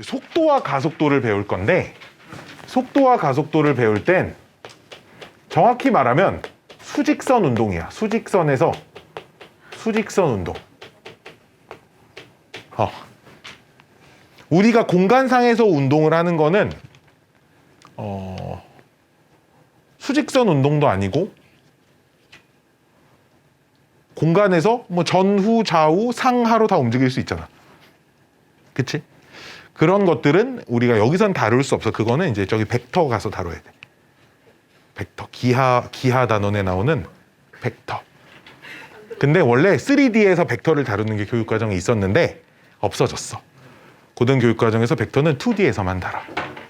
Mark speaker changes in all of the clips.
Speaker 1: 속도와 가속도를 배울 건데, 속도와 가속도를 배울 땐 정확히 말하면 수직선 운동이야. 수직선에서 수직선 운동. 우리가 공간상에서 운동을 하는 거는 수직선 운동도 아니고, 공간에서 뭐 전후, 좌우, 상하로 다 움직일 수 있잖아. 그치? 그런 것들은 우리가 여기선 다룰 수 없어. 그거는 이제 저기 벡터 가서 다뤄야 돼. 벡터. 기하 단원에 나오는 벡터. 근데 원래 3D에서 벡터를 다루는 게 교육과정에 있었는데 없어졌어. 고등교육과정에서 벡터는 2D에서만 다뤄.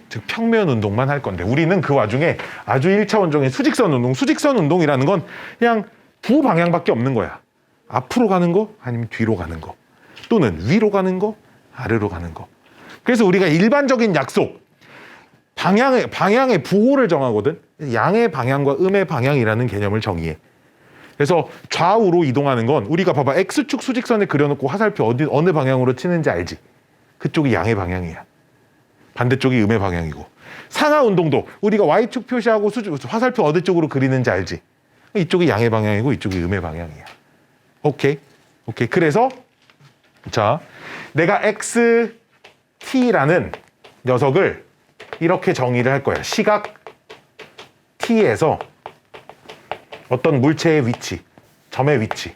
Speaker 1: 즉 평면 운동만 할 건데, 우리는 그 와중에 아주 1차원적인 수직선 운동. 수직선 운동이라는 건 그냥 두 방향밖에 없는 거야. 앞으로 가는 거, 아니면 뒤로 가는 거, 또는 위로 가는 거, 아래로 가는 거. 그래서 우리가 일반적인 약속, 방향의 부호를 정하거든. 양의 방향과 음의 방향이라는 개념을 정의해. 그래서 좌우로 이동하는 건 우리가 봐봐, X축 수직선에 그려놓고 화살표 어느 방향으로 치는지 알지? 그쪽이 양의 방향이야. 반대쪽이 음의 방향이고. 상하 운동도 우리가 Y축 표시하고 화살표 어느 쪽으로 그리는지 알지? 이쪽이 양의 방향이고 이쪽이 음의 방향이야. 오케이? 그래서 자, 내가 XT라는 녀석을 이렇게 정의를 할 거야. 시각 T에서 어떤 물체의 위치, 점의 위치.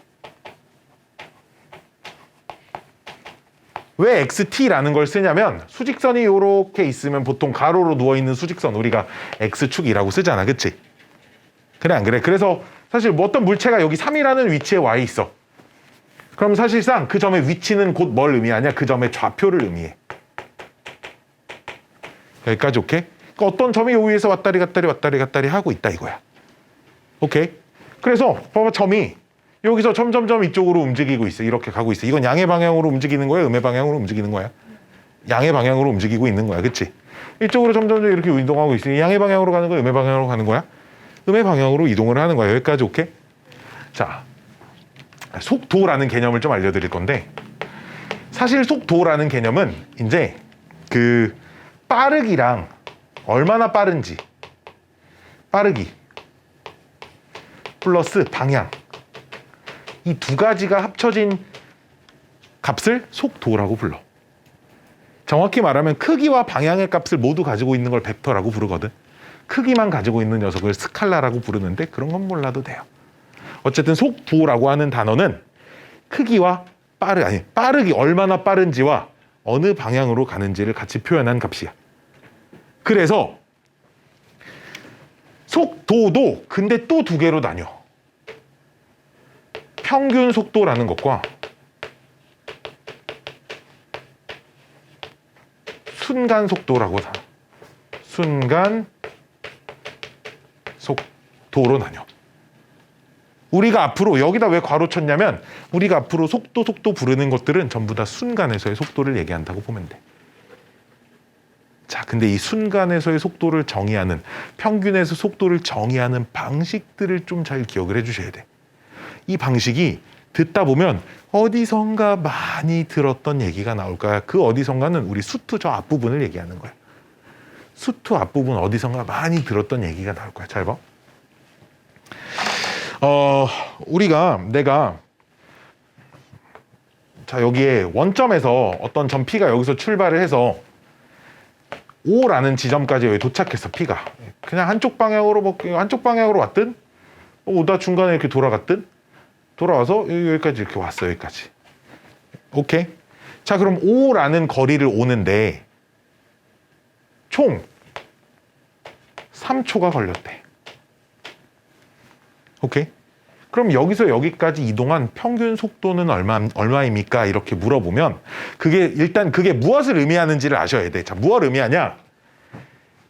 Speaker 1: 왜 XT라는 걸 쓰냐면, 수직선이 이렇게 있으면 보통 가로로 누워있는 수직선 우리가 X축이라고 쓰잖아. 그치? 그래 안 그래? 그래서 사실 뭐 어떤 물체가 여기 3이라는 위치에 와 있어. 그럼 사실상 그 점의 위치는 곧 뭘 의미하냐? 그 점의 좌표를 의미해. 여기까지 오케이? 그러니까 어떤 점이 요 위에서 왔다리 갔다리 하고 있다 이거야. 오케이? 그래서 봐봐, 점이 여기서 점점점 이쪽으로 움직이고 있어. 이렇게 가고 있어. 이건 양의 방향으로 움직이는 거야? 음의 방향으로 움직이는 거야? 양의 방향으로 움직이고 있는 거야. 그치? 이쪽으로 점점점 이렇게 이동하고 있으니 양의 방향으로 가는 거야? 음의 방향으로 가는 거야? 음의 방향으로 이동을 하는 거야. 여기까지 오케이? 자, 속도라는 개념을 좀 알려드릴 건데, 사실 속도라는 개념은 이제 그 빠르기랑 얼마나 빠른지, 빠르기 플러스 방향, 이 두 가지가 합쳐진 값을 속도라고 불러. 정확히 말하면 크기와 방향의 값을 모두 가지고 있는 걸 벡터라고 부르거든. 크기만 가지고 있는 녀석을 스칼라라고 부르는데, 그런 건 몰라도 돼요. 어쨌든 속도라고 하는 단어는 크기와 빠르기, 얼마나 빠른지와 어느 방향으로 가는지를 같이 표현한 값이야. 그래서 속도도 근데 또 두 개로 나뉘어. 평균 속도라는 것과 순간 속도라고 순간 속도로 나뉘어. 우리가 앞으로 여기다 왜 괄호 쳤냐면, 우리가 앞으로 속도 부르는 것들은 전부 다 순간에서의 속도를 얘기한다고 보면 돼. 자, 근데 이 순간에서의 속도를 정의하는, 평균에서 속도를 정의하는 방식들을 좀 잘 기억을 해주셔야 돼. 이 방식이 듣다 보면 어디선가 많이 들었던 얘기가 나올 거야. 그 어디선가는 우리 수트 저 앞부분을 얘기하는 거야. 수트 앞부분 어디선가 많이 들었던 얘기가 나올 거야. 잘 봐. 내가 자, 여기에 원점에서 어떤 점 P가 여기서 출발을 해서 O라는 지점까지 여기 도착했어. P가 그냥 한쪽 방향으로 왔든, 오다 중간에 이렇게 돌아와서 여기까지 이렇게 왔어. 여기까지. 오케이? 자, 그럼 O라는 거리를 오는데 총 3초가 걸렸대. 오케이? 그럼 여기서 여기까지 이동한 평균 속도는 얼마입니까? 이렇게 물어보면 일단 그게 무엇을 의미하는지를 아셔야 돼. 자, 무엇을 의미하냐?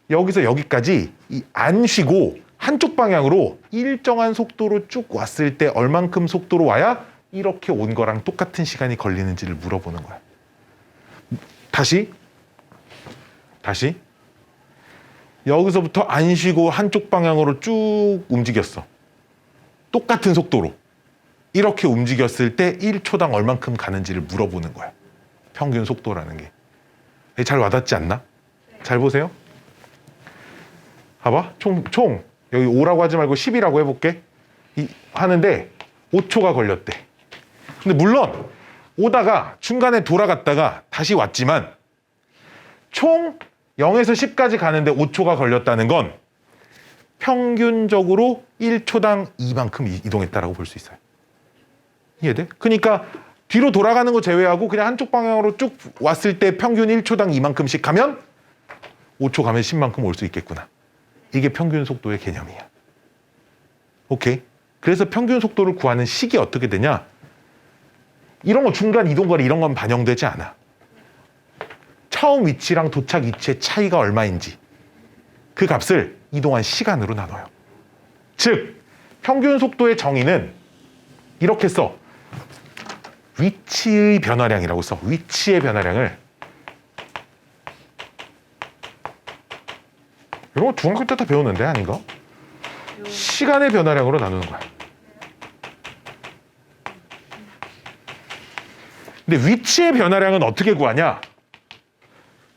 Speaker 1: 여기서 여기까지 안 쉬고 한쪽 방향으로 일정한 속도로 쭉 왔을 때 얼만큼 속도로 와야 이렇게 온 거랑 똑같은 시간이 걸리는지를 물어보는 거야. 다시 여기서부터 안 쉬고 한쪽 방향으로 쭉 움직였어. 똑같은 속도로 이렇게 움직였을 때 1초당 얼만큼 가는지를 물어보는 거야. 평균 속도라는 게. 잘 와닿지 않나? 잘 보세요. 봐봐. 총 여기 5라고 하지 말고 10이라고 해볼게. 하는데 5초가 걸렸대. 근데 물론 오다가 중간에 돌아갔다가 다시 왔지만 총 0에서 10까지 가는데 5초가 걸렸다는 건 평균적으로 1초당 이만큼 이동했다라고 볼 수 있어요. 이해돼? 그러니까 뒤로 돌아가는 거 제외하고 그냥 한쪽 방향으로 쭉 왔을 때 평균 1초당 이만큼씩 가면 5초 가면 10만큼 올 수 있겠구나. 이게 평균 속도의 개념이야. 오케이? 그래서 평균 속도를 구하는 식이 어떻게 되냐? 이런 거 중간 이동거리 이런 건 반영되지 않아. 처음 위치랑 도착 위치의 차이가 얼마인지 그 값을 이동한 시간으로 나눠요. 즉 평균 속도의 정의는 이렇게 써. 위치의 변화량이라고 써. 위치의 변화량을 이런 거 중학교 때 다 배웠는데 아닌가? 시간의 변화량으로 나누는 거야. 근데 위치의 변화량은 어떻게 구하냐?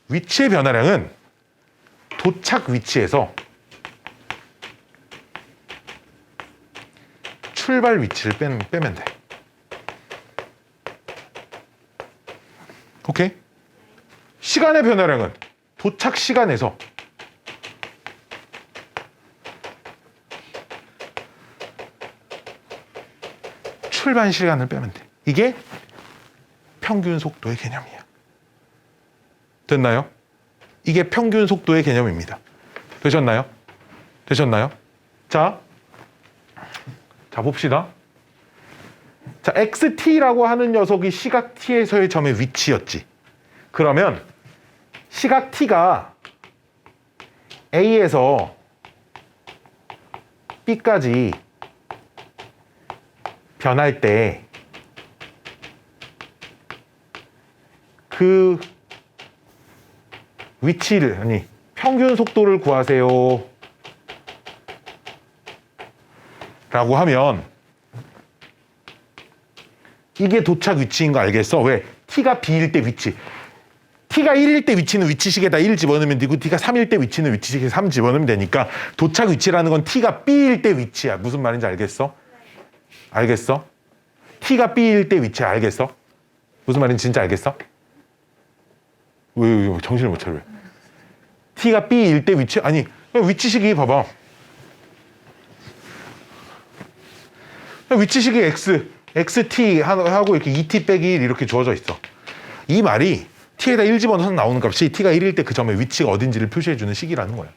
Speaker 1: 위치의 변화량은 도착 위치에서 출발 위치를 빼면 돼. 오케이? 시간의 변화량은 도착 시간에서 출발 시간을 빼면 돼. 이게 평균 속도의 개념이야. 됐나요? 이게 평균 속도의 개념입니다. 되셨나요? 되셨나요? 자 봅시다. 자, XT라고 하는 녀석이 시각 T에서의 점의 위치였지. 그러면 시각 T가 A에서 B까지 변할 때 그 위치를, 아니, 평균 속도를 구하세요 라고 하면 이게 도착 위치인 거 알겠어? 왜? T가 B일 때 위치. T가 1일 때 위치는 위치식에다 1 집어넣으면 되고 T가 3일 때 위치는 위치식에 3 집어넣으면 되니까 도착 위치라는 건 T가 B일 때 위치야. 무슨 말인지 알겠어? 알겠어? T가 B일 때 위치야. 알겠어? 무슨 말인지 진짜 알겠어? 왜 정신을 못 차려? 왜? T가 B일 때 위치, 아니 위치식이 봐봐. 위치식이 XT 하고 이렇게 2T 빼기 1 이렇게 주어져 있어. 이 말이 T에다 1 집어넣어서 나오는 값이 T가 1일 때 그 점의 위치가 어딘지를 표시해주는 식이라는 거야.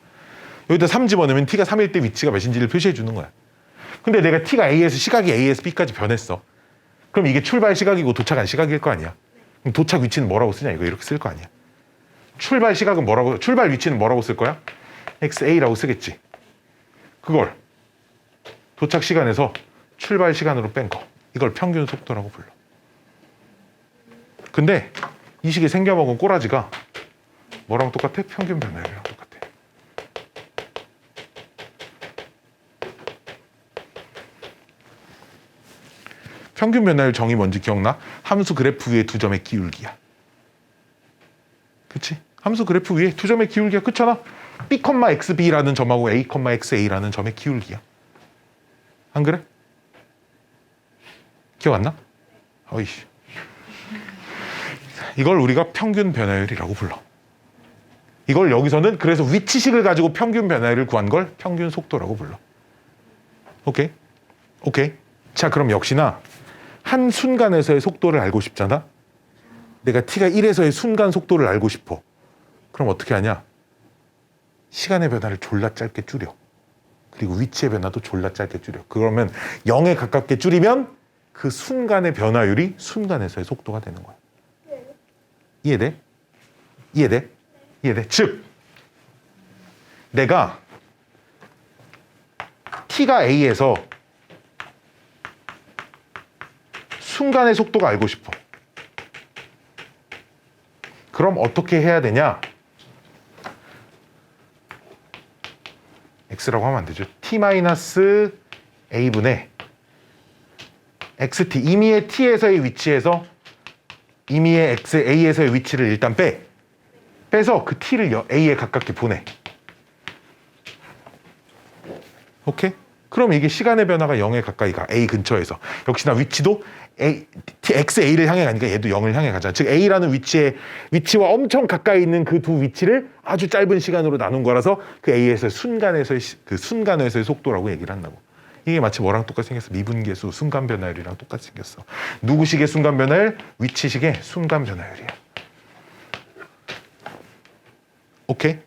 Speaker 1: 여기다 3 집어넣으면 T가 3일 때 위치가 몇인지를 표시해주는 거야. 근데 내가 T가 A에서 시각이 A에서 B까지 변했어. 그럼 이게 출발 시각이고 도착한 시각일 거 아니야. 그럼 도착 위치는 뭐라고 쓰냐? 이거 이렇게 쓸 거 아니야. 출발 시각은 뭐라고, 출발 위치는 뭐라고 쓸 거야? XA라고 쓰겠지. 그걸 도착 시간에서 출발 시간으로 뺀 거. 이걸 평균 속도라고 불러. 근데 이 식이 생겨먹은 꼬라지가 뭐랑 똑같아? 평균 변화량이랑 똑같아. 평균 변화율 정의 뭔지 기억나? 함수 그래프 위에 두 점의 기울기야. 그치? 함수 그래프 위에 두 점의 기울기야. 그렇잖아? B,XB라는 점하고 A,XA라는 점의 기울기야. 안 그래? 기억 안 나? 어이씨. 이걸 우리가 평균 변화율이라고 불러. 이걸 여기서는 그래서 위치식을 가지고 평균 변화율을 구한 걸 평균 속도라고 불러. 오케이? 오케이. 자, 그럼 역시나 한 순간에서의 속도를 알고 싶잖아? 내가 T가 1에서의 순간 속도를 알고 싶어. 그럼 어떻게 하냐? 시간의 변화를 졸라 짧게 줄여. 그리고 위치의 변화도 졸라 짧게 줄여. 그러면 0에 가깝게 줄이면 그 순간의 변화율이 순간에서의 속도가 되는 거야. 이해돼? 이해돼? 이해돼? 즉, 내가 T가 A에서 순간의 속도가 알고 싶어. 그럼 어떻게 해야 되냐? X라고 하면 안 되죠. T-A분의 XT, 임의의 T에서의 위치에서 임의의 A에서의 위치를 일단 빼. 빼서 그 t를 a에 가깝게 보내. 오케이? 그럼 이게 시간의 변화가 0에 가까이 가. a 근처에서. 역시나 위치도 x a를 향해 가니까 얘도 0을 향해 가잖아. 즉 a라는 위치와 엄청 가까이 있는 그 두 위치를 아주 짧은 시간으로 나눈 거라서 그 a에서의 순간에서의 속도라고 얘기를 한다고. 이게 마치 뭐랑 똑같이 생겼어? 미분계수 순간 변화율이랑 똑같이 생겼어. 누구식의 순간 변화율? 위치식의 순간 변화율이야. 오케이?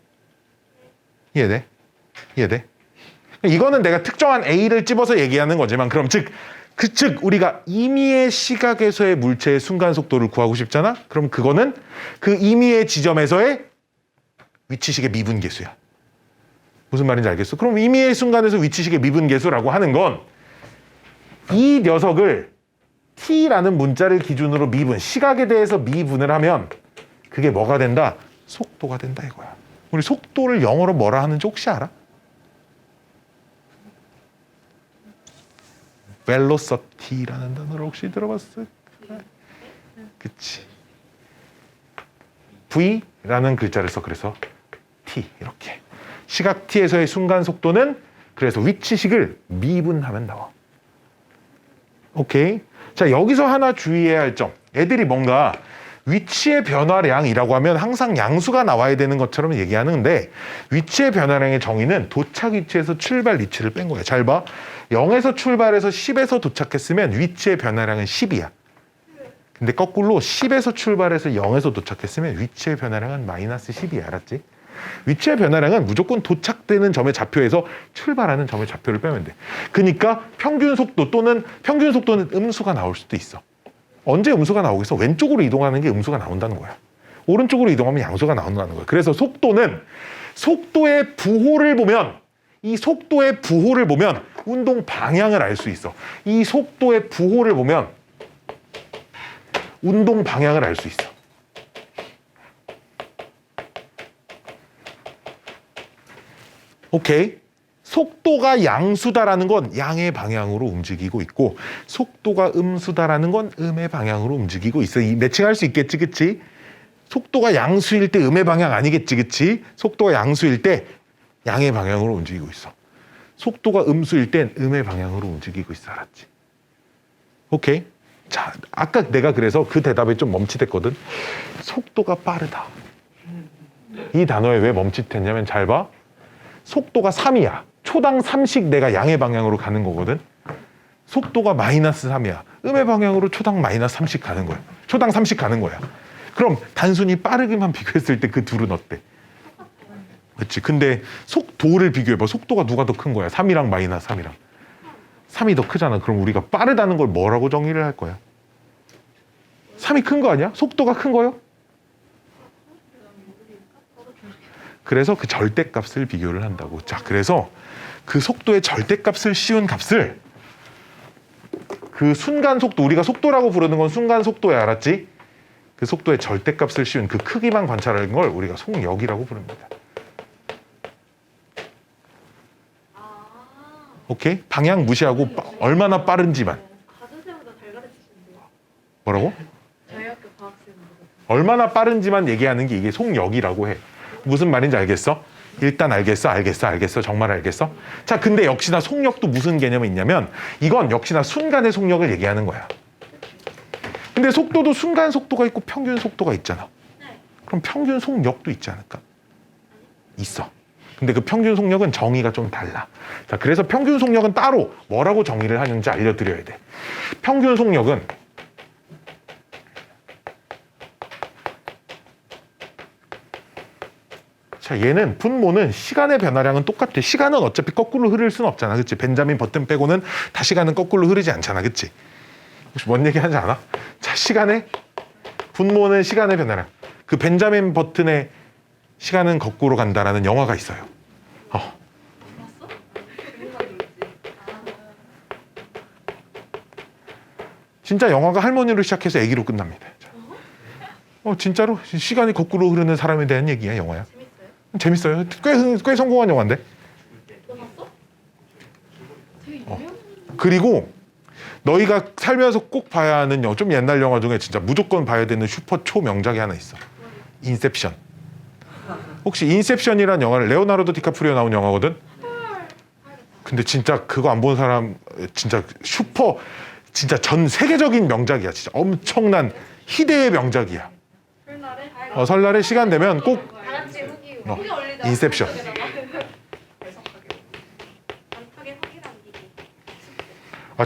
Speaker 1: 이해돼? 이해돼? 이거는 내가 특정한 A를 집어서 얘기하는 거지만 그럼 즉 우리가 임의의 시각에서의 물체의 순간 속도를 구하고 싶잖아? 그럼 그거는 그 임의의 지점에서의 위치식의 미분계수야. 무슨 말인지 알겠어? 그럼 임의의 순간에서 위치식의 미분계수라고 하는 건 이 녀석을 t라는 문자를 기준으로 시각에 대해서 미분을 하면 그게 뭐가 된다? 속도가 된다 이거야. 우리 속도를 영어로 뭐라 하는지 혹시 알아? velocity라는 단어를 혹시 들어봤어? 그치. V라는 글자를 써. 그래서 t 이렇게. 시각 t에서의 순간 속도는 그래서 위치식을 미분하면 나와. 오케이. 자, 여기서 하나 주의해야 할 점. 애들이 뭔가 위치의 변화량이라고 하면 항상 양수가 나와야 되는 것처럼 얘기하는데 위치의 변화량의 정의는 도착 위치에서 출발 위치를 뺀 거야. 잘 봐. 0에서 출발해서 10에서 도착했으면 위치의 변화량은 10이야. 근데 거꾸로 10에서 출발해서 0에서 도착했으면 위치의 변화량은 마이너스 10이야. 알았지? 위치의 변화량은 무조건 도착되는 점의 좌표에서 출발하는 점의 좌표를 빼면 돼. 그러니까 평균 속도는 음수가 나올 수도 있어. 언제 음수가 나오겠어? 왼쪽으로 이동하는 게 음수가 나온다는 거야. 오른쪽으로 이동하면 양수가 나온다는 거야. 그래서 속도는 속도의 부호를 보면 운동 방향을 알 수 있어. 이 속도의 부호를 보면 운동 방향을 알 수 있어. 오케이? 속도가 양수다라는 건 양의 방향으로 움직이고 있고 속도가 음수다라는 건 음의 방향으로 움직이고 있어. 매칭할 수 있겠지, 그치? 속도가 양수일 때 음의 방향 아니겠지, 그치? 속도가 양수일 때 양의 방향으로 움직이고 있어. 속도가 음수일 땐 음의 방향으로 움직이고 있어. 알았지? 오케이? 자, 아까 내가 그래서 그 대답에 좀 멈칫했거든. 속도가 빠르다. 이 단어에 왜 멈칫했냐면 잘 봐. 속도가 3이야. 초당 3씩 내가 양의 방향으로 가는 거거든. 속도가 마이너스 3이야. 음의 방향으로 초당 마이너스 3씩 가는 거야. 초당 3씩 가는 거야. 그럼 단순히 빠르기만 비교했을 때 그 둘은 어때? 그렇지. 근데 속도를 비교해봐. 속도가 누가 더 큰 거야? 3이랑 마이너스 3이랑. 3이 더 크잖아. 그럼 우리가 빠르다는 걸 뭐라고 정의를 할 거야? 3이 큰 거 아니야? 속도가 큰 거요? 그래서 그 절대값을 비교를 한다고. 자, 그래서 그 속도의 절대값을 씌운 값을 그 순간 속도, 우리가 속도라고 부르는 건 순간 속도야. 알았지? 그 속도의 절대값을 씌운 그 크기만 관찰하는 걸 우리가 속력이라고 부릅니다. 오케이? 방향 무시하고 얼마나 빠른지만.
Speaker 2: 가수생보다 잘 가르치시는데요.
Speaker 1: 뭐라고?
Speaker 2: 저희 학교 과학생보다.
Speaker 1: 얼마나 빠른지만 얘기하는 게 이게 속력이라고 해. 무슨 말인지 알겠어? 일단 알겠어. 정말 알겠어? 자, 근데 역시나 속력도 무슨 개념이 있냐면 이건 역시나 순간의 속력을 얘기하는 거야. 근데 속도도 순간 속도가 있고 평균 속도가 있잖아. 그럼 평균 속력도 있지 않을까? 있어. 근데 그 평균 속력은 정의가 좀 달라. 자, 그래서 평균 속력은 따로 뭐라고 정의를 하는지 알려드려야 돼. 평균 속력은 자, 얘는 분모는 시간의 변화량은 똑같아. 시간은 어차피 거꾸로 흐를 수는 없잖아. 그치? 벤자민 버튼 빼고는 다 시간은 거꾸로 흐르지 않잖아. 그치? 혹시 뭔 얘기 하지 않아? 자, 분모는 시간의 변화량. 그 벤자민 버튼의 시간은 거꾸로 간다라는 영화가 있어요. 진짜 영화가 할머니로 시작해서 아기로 끝납니다. 진짜로 시간이 거꾸로 흐르는 사람에 대한 얘기야, 영화야. 재밌어요. 꽤 성공한 영화인데. 그리고 너희가 살면서 꼭 봐야 하는 영화, 좀 옛날 영화 중에 진짜 무조건 봐야 되는 슈퍼 초명작이 하나 있어. 인셉션. 혹시 인셉션이라는 영화를 레오나르도 디카프리오 나온 영화거든. 근데 진짜 그거 안 본 사람 진짜 슈퍼 진짜 전 세계적인 명작이야. 진짜 엄청난 희대의 명작이야.
Speaker 2: 설날에
Speaker 1: 설날에 시간 되면 꼭
Speaker 2: 다 같이 후기
Speaker 1: 어,
Speaker 2: 후기 올리자.
Speaker 1: 인셉션.
Speaker 2: 안타게 확인한 기기.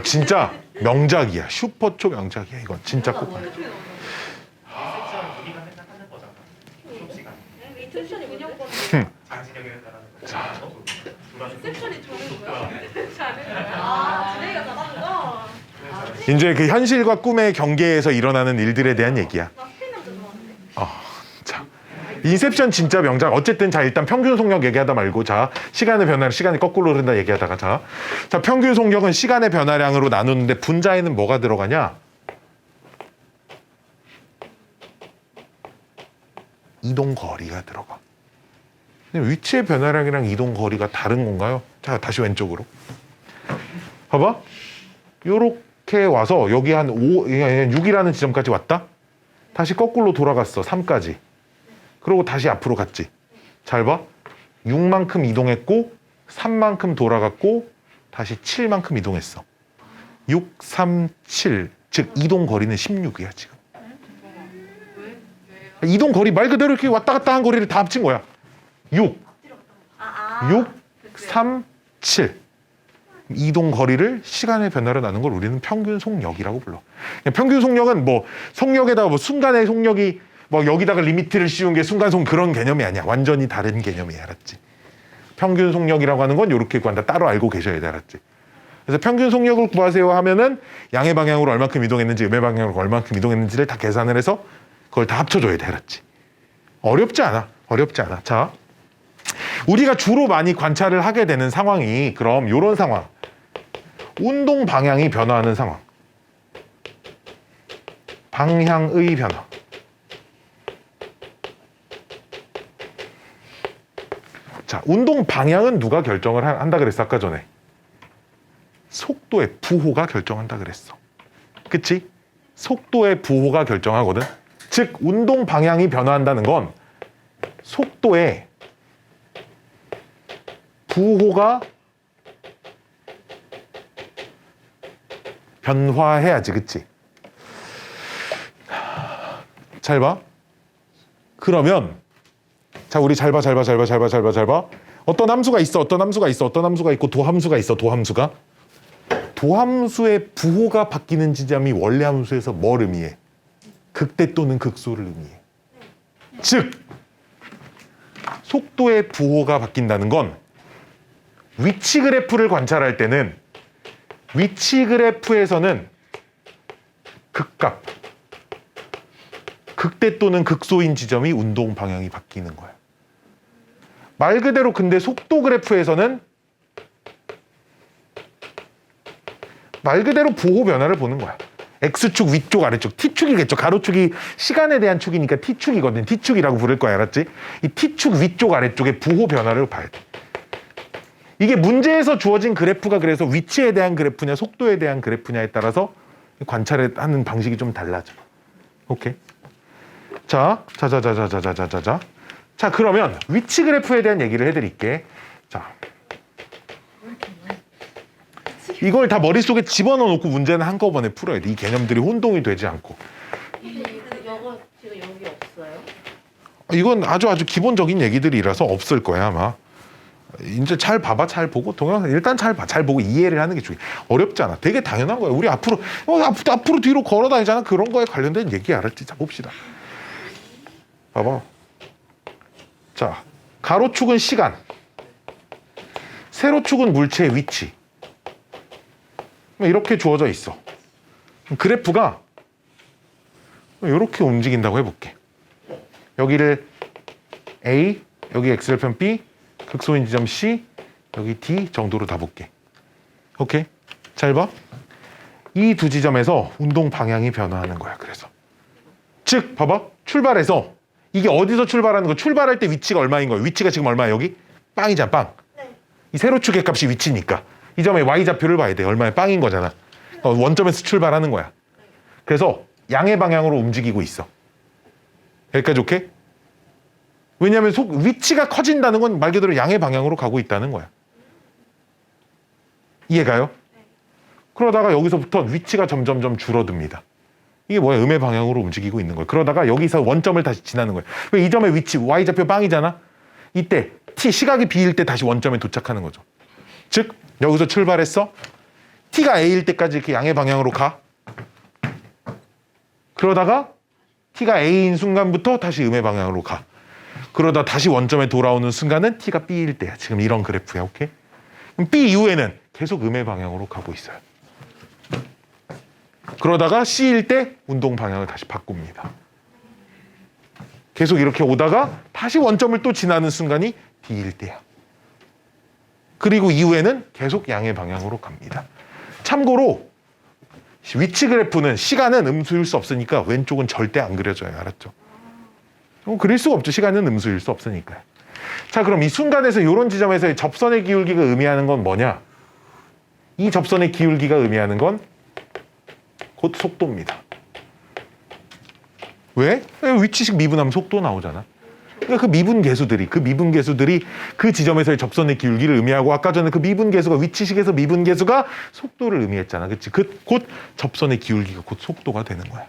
Speaker 1: 진짜 명작이야. 슈퍼 초 명작이야. 이건 진짜 꼭 봐.
Speaker 3: 인셉션 우리가 맨날 하는 거잖아. 수업 시간.
Speaker 2: 인셉션이 운영 건데.
Speaker 3: 장진영이 했다라는 거.
Speaker 2: 인셉션이 좋은 거야? 잘하는 거야. 진행이가 잘하는 거.
Speaker 1: 이제 그 현실과 꿈의 경계에서 일어나는 일들에 대한 얘기야.
Speaker 2: 나 스페인 남자 좋아하는데.
Speaker 1: 자, 인셉션 진짜 명작. 어쨌든 자 일단 평균 속력 얘기하다 말고 자 시간의 변화를 시간이 거꾸로 흐른다 얘기하다가 자 평균 속력은 시간의 변화량으로 나누는데 분자에는 뭐가 들어가냐? 이동 거리가 들어가. 근데 위치의 변화량이랑 이동 거리가 다른 건가요? 자 다시 왼쪽으로. 봐봐. 요렇게 와서 여기 한 6이라는 지점까지 왔다. 다시 거꾸로 돌아갔어. 3까지. 그리고 다시 앞으로 갔지. 잘 봐. 6만큼 이동했고 3만큼 돌아갔고 다시 7만큼 이동했어. 6, 3, 7. 즉 이동 거리는 16이야 지금. 이동 거리 말 그대로 이렇게 왔다 갔다 한 거리를 다 합친 거야. 6, 6, 3, 7. 이동 거리를 시간의 변화로 나눈 걸 우리는 평균 속력이라고 불러. 평균 속력은 뭐 속력에다가 뭐 순간의 속력이 뭐 여기다가 리미트를 씌운 게 순간 속 그런 개념이 아니야. 완전히 다른 개념이야. 알았지? 평균 속력이라고 하는 건 이렇게 구한다. 따로 알고 계셔야 돼. 알았지? 그래서 평균 속력을 구하세요 하면은 양의 방향으로 얼만큼 이동했는지 음의 방향으로 얼만큼 이동했는지를 다 계산을 해서 그걸 다 합쳐줘야 돼. 알았지? 어렵지 않아. 어렵지 않아. 자, 우리가 주로 많이 관찰을 하게 되는 상황이 그럼 이런 상황. 운동 방향이 변화하는 상황. 방향의 변화. 자, 운동 방향은 누가 결정을 한다 그랬어 아까 전에? 속도의 부호가 결정한다 그랬어. 그치? 속도의 부호가 결정하거든. 즉 운동 방향이 변화한다는 건 속도의 부호가 변화해야지. 그치? 잘 봐. 그러면 자 우리 잘 봐. 어떤 함수가 있어. 어떤 함수가 있고 도함수가 있어. 도함수의 부호가 바뀌는 지점이 원래 함수에서 뭘 의미해? 극대 또는 극소를 의미해. 즉 속도의 부호가 바뀐다는 건 위치 그래프를 관찰할 때는 위치 그래프에서는 극값, 극대 또는 극소인 지점이 운동 방향이 바뀌는 거야. 말 그대로 근데 속도 그래프에서는 말 그대로 부호 변화를 보는 거야. X축 위쪽 아래쪽 T축이겠죠. 가로축이 시간에 대한 축이니까 T축이거든. T축이라고 부를 거야. 알았지? 이 T축 위쪽 아래쪽의 부호 변화를 봐야 돼. 이게 문제에서 주어진 그래프가 그래서 위치에 대한 그래프냐 속도에 대한 그래프냐에 따라서 관찰하는 방식이 좀 달라져. 오케이. 자, 그러면 위치 그래프에 대한 얘기를 해드릴게. 자, 이걸 다 머릿속에 집어넣어 놓고 문제는 한꺼번에 풀어야 돼. 이 개념들이 혼동이 되지 않고.
Speaker 2: 이거 지금 여기 없어요?
Speaker 1: 이건 아주 기본적인 얘기들이라서 없을 거야 아마. 이제 잘 봐봐. 잘 보고 동영상 일단 잘 봐. 잘 보고 이해를 하는 게 중요해. 어렵지 않아. 되게 당연한 거야. 우리 앞으로 뒤로 걸어 다니잖아. 그런 거에 관련된 얘기 알았지? 자 봅시다. 봐봐. 자, 가로축은 시간, 세로축은 물체의 위치. 이렇게 주어져 있어. 그래프가 이렇게 움직인다고 해볼게. 여기를 A, 여기 X절편 B, 극소인 지점 C, 여기 D 정도로 다 볼게. 오케이? 잘 봐. 이 두 지점에서 운동 방향이 변화하는 거야. 그래서 즉 봐봐. 출발해서 이게 어디서 출발하는 거? 출발할 때 위치가 얼마인 거야? 위치가 지금 얼마야? 여기? 빵이잖아. 빵.
Speaker 2: 네.
Speaker 1: 이 세로축의 값이 위치니까 이 점의 Y좌표를 봐야 돼. 얼마의 빵인 거잖아. 원점에서 출발하는 거야. 그래서 양의 방향으로 움직이고 있어. 여기까지 오케이? 왜냐하면 위치가 커진다는 건 말 그대로 양의 방향으로 가고 있다는 거야. 이해가요? 그러다가 여기서부터 위치가 점점점 줄어듭니다. 이게 뭐야? 음의 방향으로 움직이고 있는 거예요. 그러다가 여기서 원점을 다시 지나는 거예요. 왜 이 점의 위치 y좌표 빵이잖아. 이때 t 시각이 b일 때 다시 원점에 도착하는 거죠. 즉 여기서 출발했어. t가 a일 때까지 이렇게 양의 방향으로 가. 그러다가 t가 a인 순간부터 다시 음의 방향으로 가. 그러다 다시 원점에 돌아오는 순간은 t가 b일 때야. 지금 이런 그래프야. 오케이? 그럼 b 이후에는 계속 음의 방향으로 가고 있어요. 그러다가 c일 때 운동 방향을 다시 바꿉니다. 계속 이렇게 오다가 다시 원점을 또 지나는 순간이 d일 때야. 그리고 이후에는 계속 양의 방향으로 갑니다. 참고로 위치 그래프는 시간은 음수일 수 없으니까 왼쪽은 절대 안 그려져요. 알았죠? 그릴 수가 없죠. 시간은 음수일 수 없으니까요. 자, 그럼 이 순간에서 이런 지점에서의 접선의 기울기가 의미하는 건 뭐냐? 이 접선의 기울기가 의미하는 건 곧 속도입니다. 왜? 위치식 미분하면 속도 나오잖아. 그러니까 그 미분계수들이 그 지점에서의 접선의 기울기를 의미하고 아까 전에 그 미분계수가 위치식에서 미분계수가 속도를 의미했잖아. 그치? 곧 접선의 기울기가 곧 속도가 되는 거야.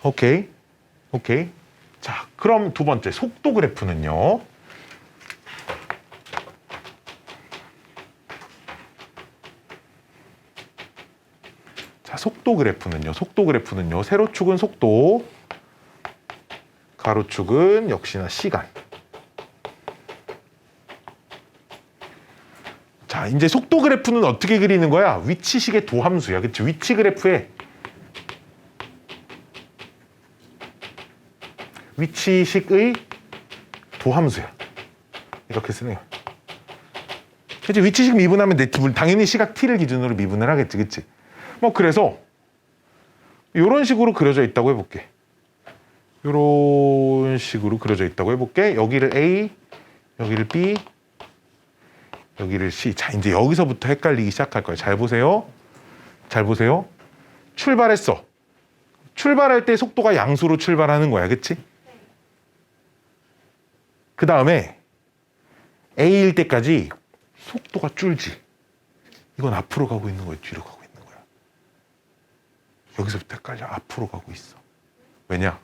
Speaker 1: 오케이? 자, 그럼 두 번째 속도 그래프는요. 자, 속도 그래프는요. 세로축은 속도, 가로축은 역시나 시간. 자, 이제 속도 그래프는 어떻게 그리는 거야? 위치식의 도함수야. 그치? 위치 그래프에 위치식의 도함수야. 이렇게 쓰는 거야. 그치? 위치식 미분하면 당연히 시각 t를 기준으로 미분을 하겠지. 그치? 뭐 그래서 이런 식으로 그려져 있다고 해볼게. 이런 식으로 그려져 있다고 해볼게. 여기를 A, 여기를 B, 여기를 C. 자, 이제 여기서부터 헷갈리기 시작할 거예요. 잘 보세요. 출발했어. 출발할 때 속도가 양수로 출발하는 거야. 그치? 그 다음에 A일 때까지 속도가 줄지. 이건 앞으로 가고 있는 거야, 뒤로 가고 있는 거야. 여기서부터 헷갈려. 앞으로 가고 있어. 왜냐?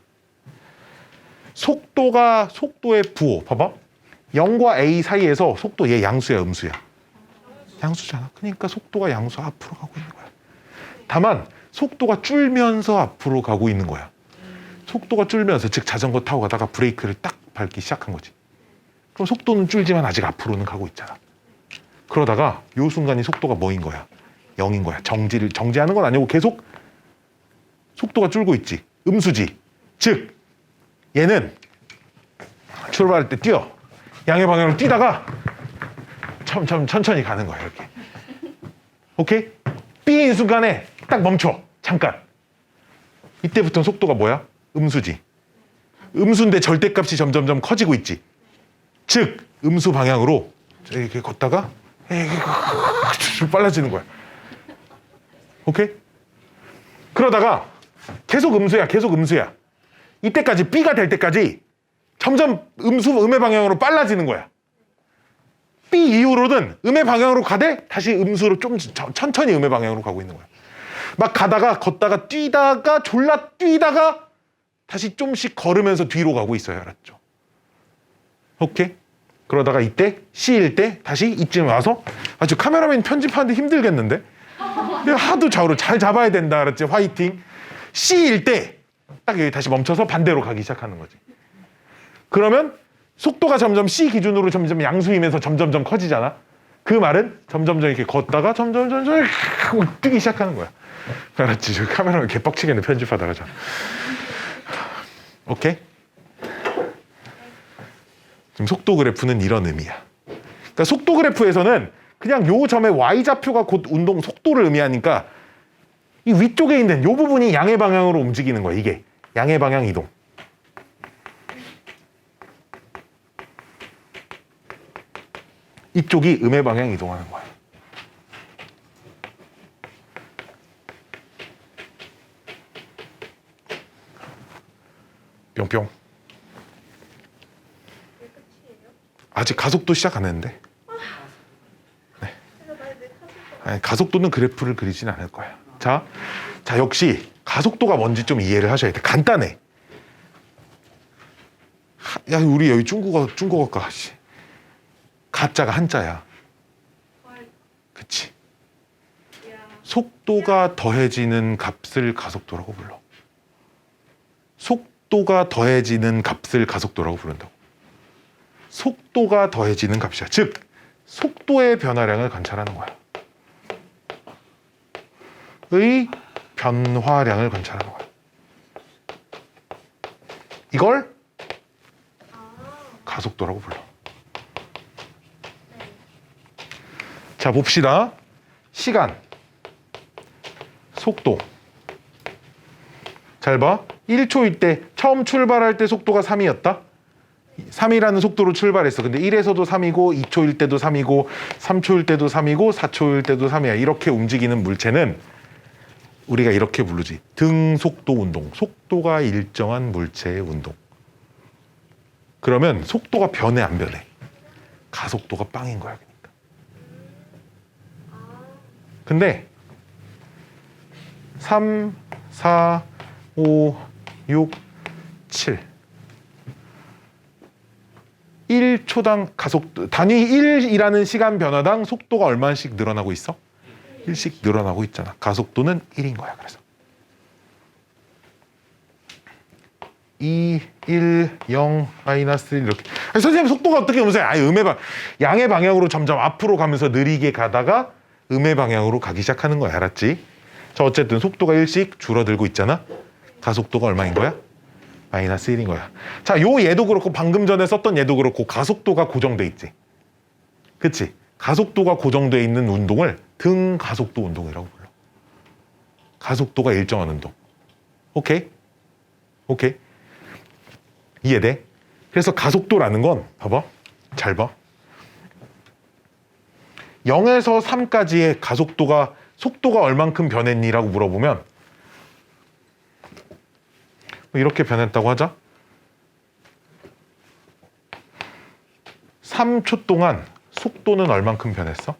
Speaker 1: 속도의 부호. 봐봐. 0과 A 사이에서 속도 얘 양수야, 음수야? 양수잖아. 그러니까 속도가 양수 앞으로 가고 있는 거야. 다만 속도가 줄면서 앞으로 가고 있는 거야. 속도가 줄면서, 즉 자전거 타고 가다가 브레이크를 딱 밟기 시작한 거지. 그럼 속도는 줄지만 아직 앞으로는 가고 있잖아. 그러다가 요 순간이 속도가 뭐인 거야? 0인 거야. 정지하는 건 아니고 계속 속도가 줄고 있지. 음수지. 즉 얘는 출발할 때 뛰어. 양의 방향으로 뛰다가 천천히 가는 거야. 이렇게. 오케이? B인 순간에 딱 멈춰. 잠깐. 이때부터는 속도가 뭐야? 음수지. 음수인데 절대값이 점점점 커지고 있지. 즉 음수 방향으로 이렇게 걷다가 빨라지는 거야. 오케이? 그러다가 계속 음수야. 이때까지 B가 될 때까지 점점 음의 방향으로 빨라지는 거야. B 이후로는 음의 방향으로 가되 다시 음수로 좀 천천히 음의 방향으로 가고 있는 거야. 막 걷다가 뛰다가 졸라 뛰다가 다시 좀씩 걸으면서 뒤로 가고 있어요. 알았죠? 오케이? 그러다가 이때 C일 때 다시 이쯤 와서 아주 카메라맨 편집하는데 힘들겠는데? 하도 좌우로 잘 잡아야 된다. 알았지? 화이팅. C일 때 딱 여기 다시 멈춰서 반대로 가기 시작하는 거지. 그러면 속도가 점점 C 기준으로 점점 양수이면서 점점점 커지잖아. 그 말은 점점점 이렇게 걷다가 점점점 뛰기 시작하는 거야. 알았지? 저 카메라맨 개빡치겠네 편집하다가. 오케이? 지금 속도 그래프는 이런 의미야. 그러니까 속도 그래프에서는 그냥 요 점의 y좌표가 곧 운동 속도를 의미하니까 이 위쪽에 있는 요 부분이 양의 방향으로 움직이는 거야. 이게 양의 방향 이동. 이쪽이 음의 방향 이동하는 거야. 뿅뿅. 아직 가속도 시작 안 했는데.
Speaker 2: 그래서 나내 카드
Speaker 1: 아니, 가속도는 그래프를 그리진 않을 거야. 자 역시 가속도가 뭔지 좀 이해를 하셔야 돼. 간단해. 야 우리 여기 중국어과 씨. 가짜가 한자야. 그치?
Speaker 2: 야.
Speaker 1: 속도가 더해지는 값을 가속도라고 불러. 속도가 더해지는 값을 가속도라고 부른다고. 속도가 더해지는 값이야. 즉 속도의 변화량을 관찰하는 거야. 의 변화량을 관찰하는 거야. 이걸 가속도라고 불러. 자 봅시다. 시간, 속도. 잘 봐. 1초일 때 처음 출발할 때 속도가 3이었다. 3이라는 속도로 출발했어. 근데 1에서도 3이고 2초일 때도 3이고 3초일 때도 3이고 4초일 때도 3이야. 이렇게 움직이는 물체는 우리가 이렇게 부르지. 등속도 운동. 속도가 일정한 물체의 운동. 그러면 속도가 변해 안 변해? 가속도가 빵인 거야. 그러니까. 근데 3, 4, 5, 6, 7 1초당 가속도 단위 1이라는 시간 변화당 속도가 얼마씩 늘어나고 있어? 1씩 늘어나고 있잖아. 가속도는 1인 거야. 그래서 2, 1, 0, 마이너스 1 이렇게. 아니, 선생님 속도가 어떻게 오면서 양의 방향으로 점점 앞으로 가면서 느리게 가다가 음의 방향으로 가기 시작하는 거야. 알았지? 자 어쨌든 속도가 1씩 줄어들고 있잖아. 가속도가 얼마인 거야? 마이너스 1인 거야. 자, 요 얘도 그렇고 방금 전에 썼던 얘도 그렇고 가속도가 고정돼 있지. 그치? 가속도가 고정돼 있는 운동을 등가속도 운동이라고 불러. 가속도가 일정한 운동. 오케이? 오케이? 이해돼? 그래서 가속도라는 건 봐봐. 잘 봐. 0에서 3까지의 가속도가 속도가 얼만큼 변했니라고 물어보면 이렇게 변했다고 하자. 3초 동안 속도는 얼만큼 변했어?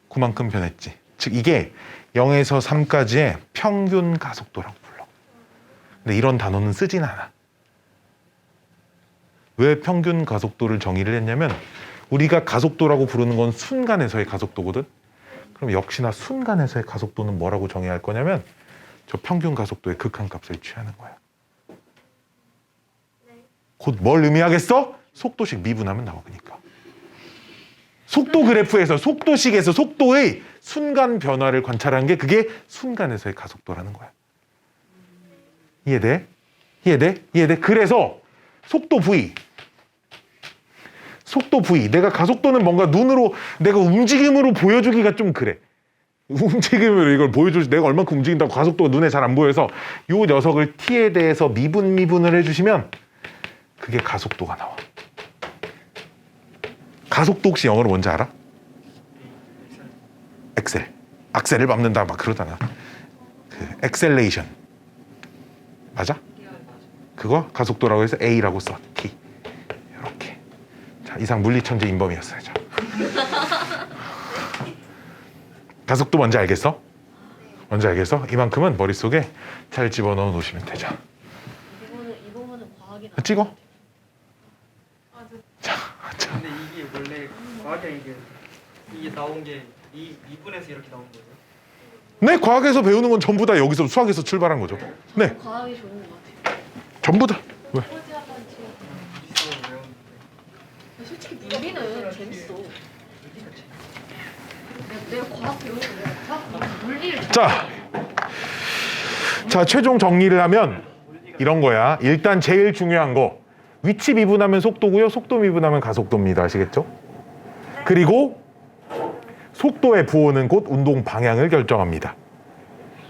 Speaker 1: 그만큼 변했지. 즉 이게 0에서 3까지의 평균 가속도라고 불러. 근데 이런 단어는 쓰진 않아. 왜 평균 가속도를 정의를 했냐면 우리가 가속도라고 부르는 건 순간에서의 가속도거든. 그럼 역시나 순간에서의 가속도는 뭐라고 정의할 거냐면 저 평균 가속도의 극한값을 취하는 거야. 곧 뭘 의미하겠어? 속도식 미분하면 나오니까. 속도 그래프에서 속도식에서 속도의 순간 변화를 관찰하는 게 그게 순간에서의 가속도라는 거야. 이해돼? 이해돼? 이해돼? 그래서 속도 V. 속도 V. 내가 가속도는 뭔가 눈으로 내가 움직임으로 보여주기가 좀 그래. 움직임으로 이걸 보여주지 내가 얼만큼 움직인다고 가속도가 눈에 잘 안 보여서 요 녀석을 t에 대해서 미분을 해주시면 그게 가속도가 나와. 가속도 혹시 영어로 뭔지 알아? 엑셀. 악셀을 밟는다 막 그러잖아. 그 엑셀레이션. 맞아? 그거 가속도라고 해서 A라고 써. T. 이렇게. 자, 이상 물리천재 인범이었어요. 자. 가속도 뭔지 알겠어? 뭔지 알겠어? 이만큼은 머릿속에 잘 집어넣어 놓으시면 되죠.
Speaker 4: 이 부분은 과학이
Speaker 1: 찍어?
Speaker 3: 근데 이게 원래 과학에 이게 나온 게 이분에서 이렇게 나온 거죠?
Speaker 1: 네, 과학에서 배우는 건 전부 다 여기서 수학에서 출발한 거죠. 네,
Speaker 4: 과학이 좋은 것 같아요.
Speaker 1: 전부 다. 왜?
Speaker 3: 이쪽으로 외웠는데
Speaker 4: 솔직히 물리는 재밌어. 내가 과학 배우는 거야. 과학 물리를
Speaker 1: 자, 최종 정리를 하면 이런 거야. 일단 제일 중요한 거 위치 미분하면 속도고요. 속도 미분하면 가속도입니다. 아시겠죠? 그리고 속도의 부호는 곧 운동 방향을 결정합니다.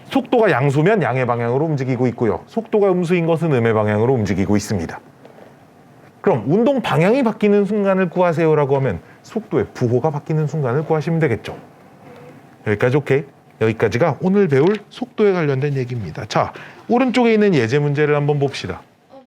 Speaker 1: 속도가 양수면 양의 방향으로 움직이고 있고요. 속도가 음수인 것은 음의 방향으로 움직이고 있습니다. 그럼 운동 방향이 바뀌는 순간을 구하세요라고 하면 속도의 부호가 바뀌는 순간을 구하시면 되겠죠. 여기까지 오케이? 여기까지가 오늘 배울 속도에 관련된 얘기입니다. 자, 오른쪽에 있는 예제 문제를 한번 봅시다.